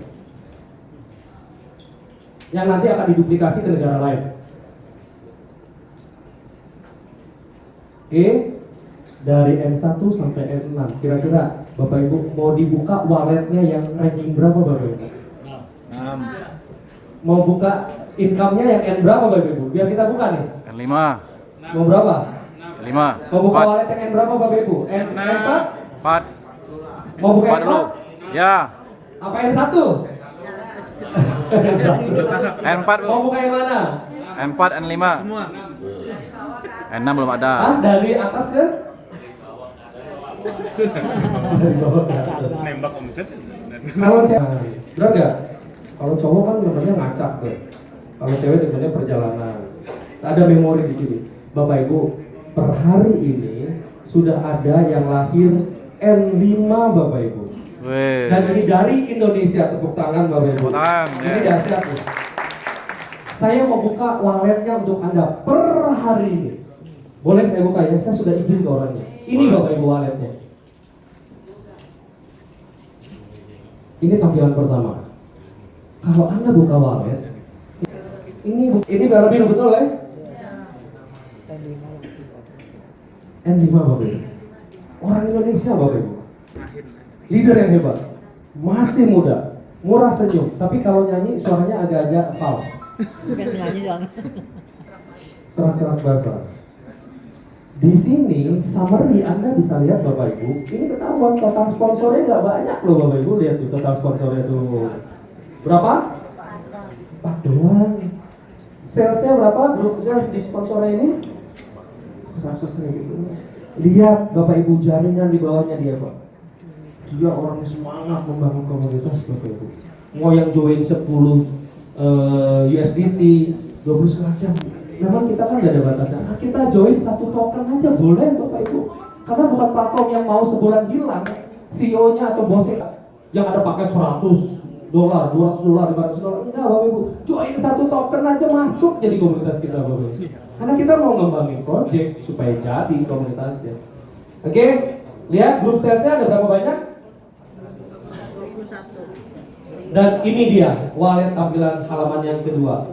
yang nanti akan diduplikasi ke negara lain. Oke, dari N1 sampai N6, kira-kira Bapak Ibu mau dibuka walletnya yang ranking berapa Bapak Ibu? 6. Mau buka income-nya yang N berapa Bapak Ibu? Biar kita buka nih. N5. Mau berapa? N5. Mau buka wallet yang N berapa Bapak Ibu? N4? 4. Mau buka 4 dulu. N4? Ya. Apa N1? N4 Mau buka yang mana? N4, N5. Semua. N6 belum ada. Ah, dari atas ke? Dari bawah ke atas. Nembak omset. Kalau cewek, benar nggak? Kalau cowok kan namanya ngacak tuh. Kalau cewek namanya perjalanan. Ada memori di sini. Bapak Ibu, per hari ini sudah ada yang lahir N5 Bapak Ibu. Wih. Dan ini dari Indonesia, tepuk tangan Bapak Ibu. Tepuk tangan, Ini ya. dahsyat nih. Saya mau buka walletnya untuk Anda per hari ini. Boleh saya buka ya? Saya sudah izin ke orangnya. Ini Bapak Ibu walletnya. Ini tampilan pertama. Kalau Anda buka wallet, ini barang biru betul ya? N5 Bapak Ibu. Orang Indonesia Bapak Ibu. Leader yang hebat. Masih muda. Murah senyum. Tapi kalau nyanyi suaranya agak-agak false. Bukan penyanyi soalnya. Serat-serat basah. Di sini summary Anda bisa lihat Bapak Ibu. Ini ketahuan total sponsornya nggak banyak loh Bapak Ibu. Lihat tuh total sponsornya tuh. Berapa? 4 doang. Salesnya berapa? Grup sales di sponsornya ini 100.000. Lihat Bapak Ibu jaringan di bawahnya dia Pak. Dia orangnya semangat membangun komunitas Bapak Ibu. Mau yang join 10 USDT 20 jam. Memang kita kan gak ada batasnya. Nah, kita join 1 token aja boleh Bapak Ibu. Karena bukan platform yang mau sebulan hilang. CEO-nya atau bosnya yang ada paket $100, $200, $500. Enggak Bapak Ibu. Join 1 token aja masuk jadi komunitas kita Bapak Ibu. Karena kita mau ngembangin project supaya jadi komunitasnya. Oke, lihat grup salesnya ada berapa banyak? 21. Dan ini dia wallet tampilan halaman yang kedua.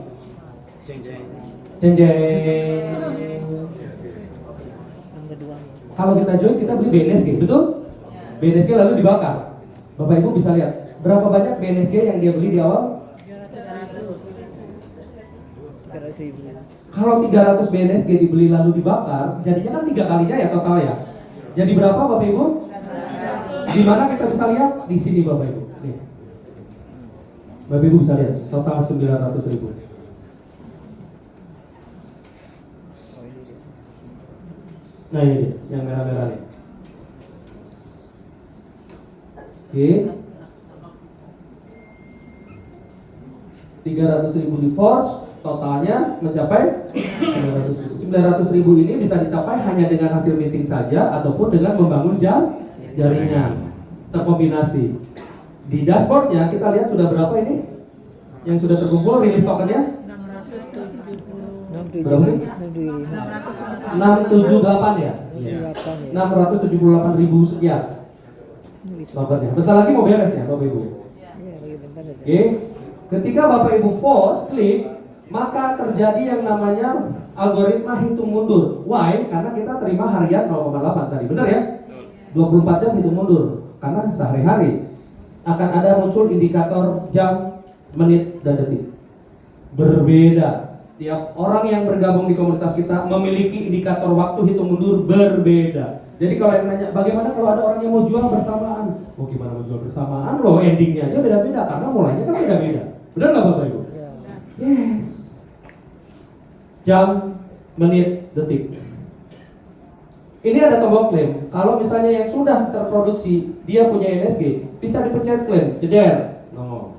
Jeng jeng. Yang kedua. Kalau kita join kita beli BNSG, betul? BNSG lalu dibakar. Bapak Ibu bisa lihat berapa banyak BNSG yang dia beli di awal? 300.000. Kalau 300 BNSG dibeli lalu dibakar, jadinya kan 3 kalinya ya total ya. Jadi berapa Bapak Ibu? Di mana kita bisa lihat? Di sini Bapak Ibu. Nih. Bapak Ibu bisa lihat total 900.000. Nah ini dia, yang merah-merah nih. Oke. 300.000 di force, totalnya mencapai 900.000 ini bisa dicapai hanya dengan hasil meeting saja ataupun dengan membangun jaringan terkombinasi. Di dashboardnya kita lihat sudah berapa ini yang sudah terkumpul rilis tokennya? 678 Berapa sih? 678 ya? 678.000 sekian. Tokennya. Bentar lagi mau beres ya Bapak Ibu. Oke. Ketika Bapak Ibu force klik, maka terjadi yang namanya algoritma hitung mundur. Why? Karena kita terima harian 0,8 tadi, benar ya? 24 jam hitung mundur. Karena sehari-hari akan ada muncul indikator jam, menit, dan detik. Berbeda. Tiap orang yang bergabung di komunitas kita memiliki indikator waktu hitung mundur berbeda. Jadi kalau yang nanya, bagaimana kalau ada orang yang mau jual bersamaan? Oh gimana mau jual bersamaan? Loh endingnya aja beda-beda karena mulainya kan beda-beda. Benar nggak Bapak Ibu? Yes. Jam, menit, detik. Ini ada tombol klaim. Kalau misalnya yang sudah terproduksi dia punya NSG, bisa dipencet klaim, jeder. No.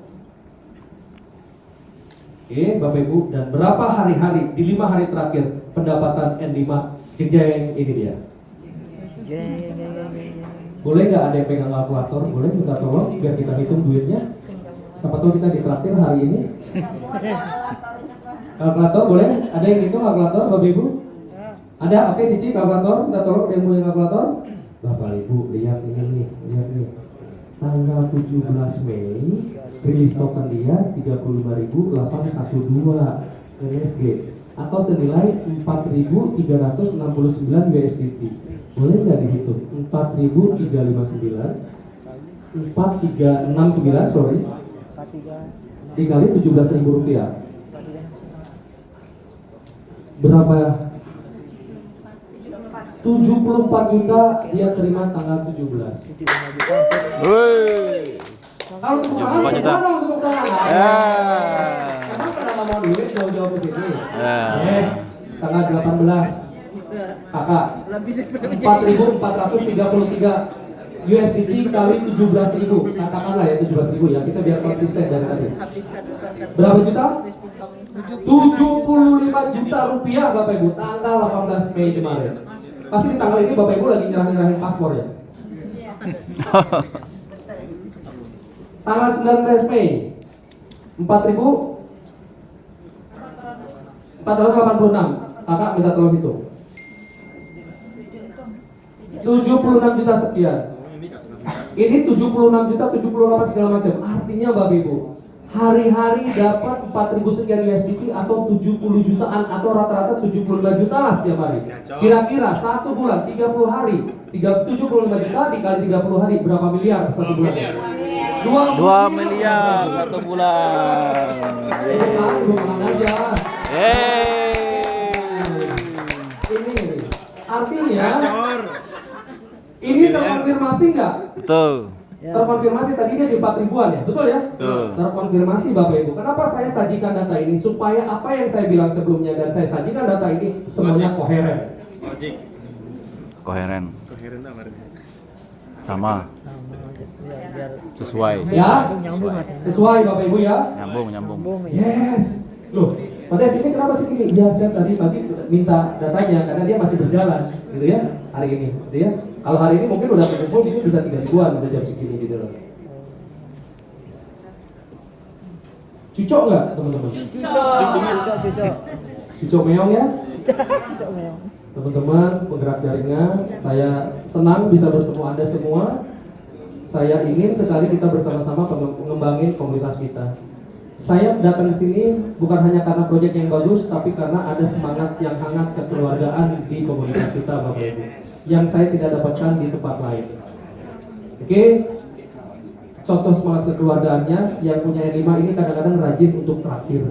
Oke, Bapak Ibu, dan berapa hari-hari di 5 hari terakhir pendapatan N5 jeng ini dia. Boleh nggak ada yang pegang kalkulator? Boleh minta tolong biar kita hitung duitnya. Siapa tahu kita ditraktir hari ini. Kalkulator boleh? Ada yang hitung kalkulator Bapak Ibu? Ada? Oke Cici kalkulator, minta tolong ada yang punya kalkulator. Bapak Ibu lihat ini nih, lihat nih. Tanggal 17 Mei rilis token dia 35.812 NSG atau senilai 4.369 USDT. Boleh nggak dihitung? 4.359 sorry dikali 17.000 rupiah berapa? 74 juta dia terima tanggal 17. Kalau tepuk tangan, gimana tepuk tangan? Emang pernah ngomong duit jauh-jauh ke sini? Yes, tanggal 18. Kakak, 4.433 USDT kali 17.000. Katakanlah ya 17.000 ya, kita biar konsisten dari tadi. Berapa juta? 75 juta rupiah Bapak Ibu, tanggal 18 Mei kemarin. Pasti di tanggal ini Bapak Ibu lagi nyerahin paspor ya? Tanggal 19 Mei 4.486. Kakak minta tolong hitung 76 juta sekian. Ini 76 juta 78 segala macam. Artinya Bapak Ibu hari-hari dapat 4.000 sekian USDT atau 70 jutaan atau rata-rata 75 juta lah setiap hari. Kira-kira 1 bulan 30 hari 75 juta dikali 30 hari berapa miliar 1 bulan? 2 miliar 1 bulan. Aja. Ini artinya ini terkonfirmasi nggak? Betul. Terkonfirmasi tadinya di 4.000-an ya, betul ya? Betul. Terkonfirmasi Bapak Ibu. Kenapa saya sajikan data ini? Supaya apa yang saya bilang sebelumnya dan saya sajikan data ini semuanya koheren. Koheren. Sama. Sesuai. Ya, sesuai Bapak Ibu ya. Nyambung. Yes. Loh, Pak Dev ini kenapa sih gini? Ya saya tadi pagi minta datanya karena dia masih berjalan, gitu ya, hari ini, gitu ya. Kalau hari ini mungkin udah terkumpul, mungkin bisa 3.000-an udah jam segini gitu loh. Cucok nggak teman-teman? Cucok meong ya? Teman-teman penggerak jaringan, saya senang bisa bertemu Anda semua. Saya ingin sekali kita bersama-sama mengembangin komunitas kita. Saya datang ke sini bukan hanya karena proyek yang bagus, tapi karena ada semangat yang hangat kekeluargaan di komunitas kita, Bapak Ibu, yang saya tidak dapatkan di tempat lain. Oke, contoh semangat kekeluargaannya, yang punya 5 ini kadang-kadang rajin untuk traktir.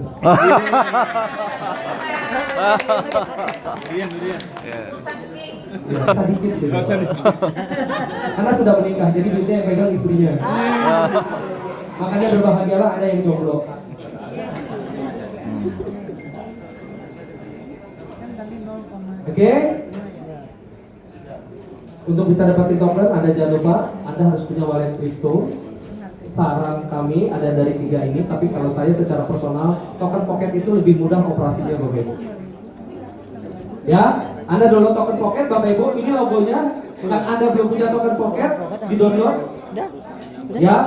Iya. Ya, sedikit sih. Karena sudah menikah, jadi duitnya yang pegang istrinya. Makanya berbahagialah ada yang jomblo. Oke. Untuk bisa dapetin token, Anda jangan lupa Anda harus punya wallet crypto. Saran kami ada dari 3 ini, tapi kalau saya secara personal, token pocket itu lebih mudah operasinya, Bapak Ibu. Ya, Anda download token pocket, Bapak Ibu, ini logonya. Kan Anda belum punya token pocket, di download. Udah. Ya.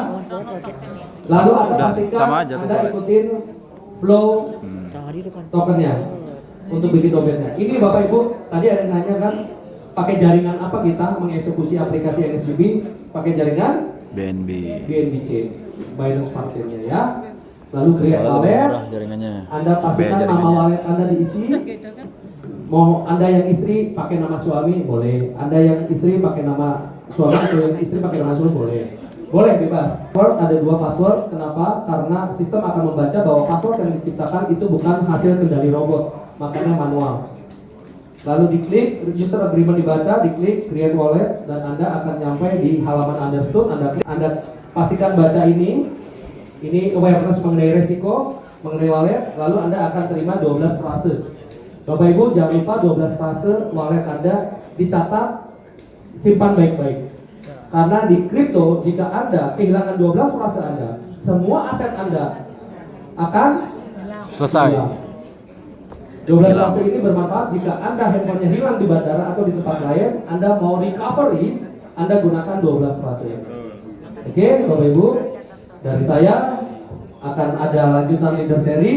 Lalu Anda Udah, pastikan sama aja tuh Anda wallet. ikutin flow Nah, di depan. tokennya untuk bikin domainnya. Ini Bapak Ibu, tadi ada yang nanya kan, pakai jaringan apa kita mengeksekusi aplikasi NSGB? Pakai jaringan BNB. BNB Chain, Binance Smart Chain-nya ya. Lalu create Soalnya lebih wallet, murah jaringannya. Anda pastikan jaringannya. nama wallet Anda diisi. Gitu kan. Mau Anda yang istri pakai nama suami boleh, Anda yang istri pakai nama suami atau yang istri pakai nama suami boleh. Boleh bebas. Password ada 2 password. Kenapa? Karena sistem akan membaca bahwa password yang diciptakan itu bukan hasil kendali robot, makanya manual. Lalu diklik user agreement dibaca, diklik create wallet, dan Anda akan nyampe di halaman understood. Anda klik, Anda pastikan baca ini awareness mengenai resiko, mengenai wallet, lalu Anda akan terima 12 frase. Bapak Ibu jangan lupa 12 frase wallet Anda dicatat, simpan baik-baik. Karena di kripto jika Anda kehilangan 12 frase Anda, semua aset Anda akan Selesai. hilang. 12 frase ini bermanfaat jika Anda handphonenya hilang di bandara atau di tempat lain, Anda mau recovery, Anda gunakan 12 frase. Oke, Bapak Ibu, dari saya akan ada lanjutan leader seri.